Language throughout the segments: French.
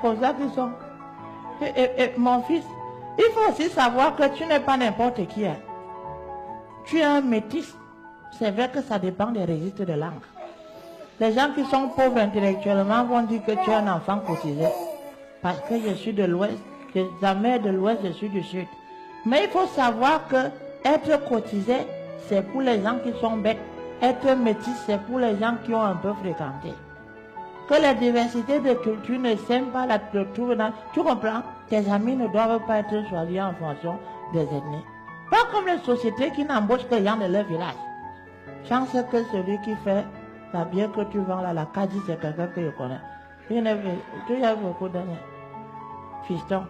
Comme ça qu'ils sont. Et mon fils, il faut aussi savoir que tu n'es pas n'importe qui. Hein. Tu es un métis. C'est vrai que ça dépend des registres de langue. Les gens qui sont pauvres intellectuellement vont dire que tu es un enfant cotisé. Parce que je suis de l'Ouest, ta mère est de l'Ouest, je suis du Sud. Mais il faut savoir que être cotisé, c'est pour les gens qui sont bêtes. Être métis, c'est pour les gens qui ont un peu fréquenté. Que la diversité de culture ne sème pas la culture. Tu comprends? Tes amis ne doivent pas être choisis en fonction des ethnies. Pas comme les sociétés qui n'embauchent que les gens de leur village. Chance que celui qui fait la bière que tu vends là, la Kadi, c'est quelqu'un que je connais. Tu y as beaucoup d'années. Fiston,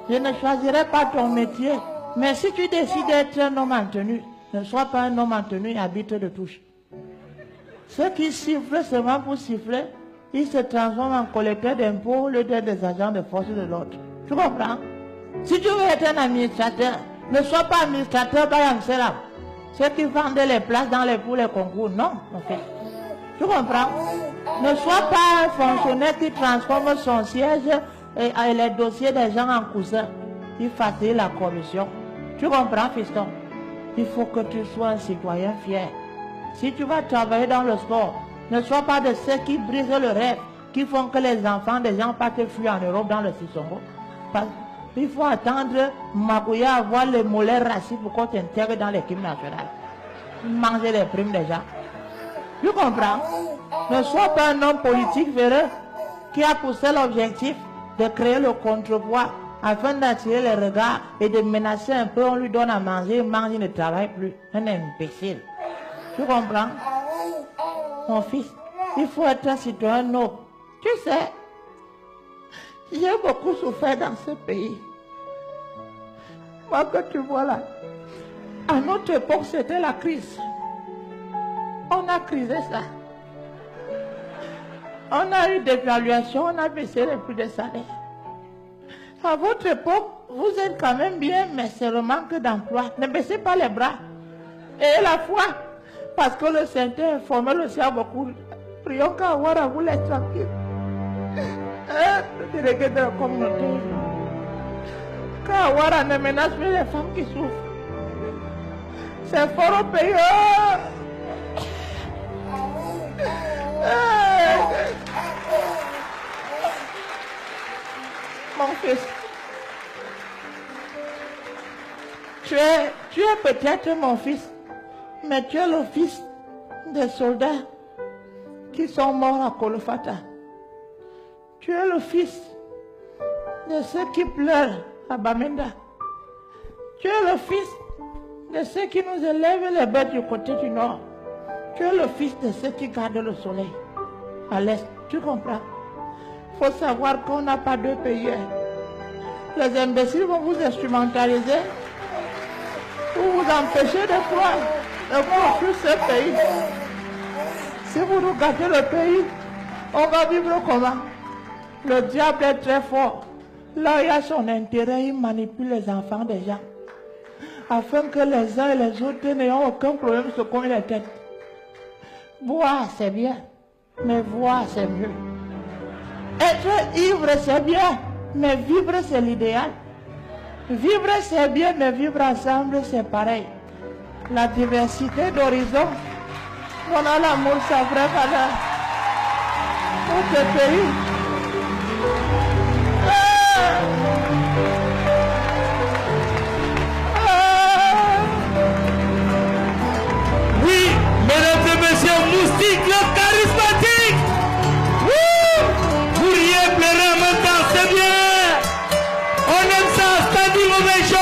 je ne choisirai pas ton métier, mais si tu décides d'être un homme en tenue, ne sois pas un homme en tenue et habite de touche. Ceux qui sifflent seulement pour siffler, ils se transforment en collecteurs d'impôts au lieu d'être des agents de force de l'ordre. Tu comprends? Si tu veux être un administrateur, ne sois pas administrateur par Amsterdam. Ceux qui vendent les places pour les concours, non, en fait. Tu comprends? Ne sois pas un fonctionnaire qui transforme son siège et les dossiers des gens en cousin. Il facilite la corruption. Tu comprends, fiston? Il faut que tu sois un citoyen fier. Si tu vas travailler dans le sport, ne sois pas de ceux qui brisent le rêve, qui font que les enfants des gens partent fuir en Europe dans le Sissongo. Il faut attendre Magouya avoir les mollets racistes pour qu'on t'intègre dans l'équipe nationale. Manger les primes des gens. Tu comprends? Ne sois pas un homme politique véreux qui a pour seul objectif de créer le contrepoids afin d'attirer les regards et de menacer un peu. On lui donne à manger, il mange, il ne travaille plus. Un imbécile. Tu comprends? Mon fils, il faut être un citoyen noble. Tu sais, j'ai beaucoup souffert dans ce pays. Moi que tu vois là, à notre époque, c'était la crise. On a crisé ça. On a eu des évaluations, on a baissé les prix des salaires. À votre époque, vous êtes quand même bien, mais c'est le manque d'emploi. Ne baissez pas les bras. Et la foi, parce que le Saint-Esprit informé le ciel beaucoup. Prions qu'à voir à vous les tranquilles. Le délégué de la communauté. Qu'à voir ne menace plus les femmes qui souffrent. C'est fort au pays. Mon fils, tu es peut-être mon fils, mais tu es le fils des soldats qui sont morts à Kolofata. Tu es le fils de ceux qui pleurent à Bamenda. Tu es le fils de ceux qui nous élèvent les bêtes du côté du nord. Tu es le fils de ceux qui gardent le soleil à l'est. Tu comprends? Il faut savoir qu'on n'a pas deux pays. Les imbéciles vont vous instrumentaliser pour vous empêcher de croire, de construire ce pays. Si vous nous gâtez le pays, on va vivre comment? Le diable est très fort. Là, il a son intérêt, il manipule les enfants des gens, afin que les uns et les autres n'ayant aucun problème se cognent les têtes. Boire, c'est bien, mais voir, c'est mieux. Être ivre, c'est bien, mais vivre, c'est l'idéal. Vivre, c'est bien, mais vivre ensemble, c'est pareil. La diversité d'horizons, on a l'amour, sa vraie valeur. Pour ce pays. Oui, mesdames et messieurs, Moustique, le charismatique. Vous riez, pleurez en même temps, c'est bien. On aime ça, standing ovation.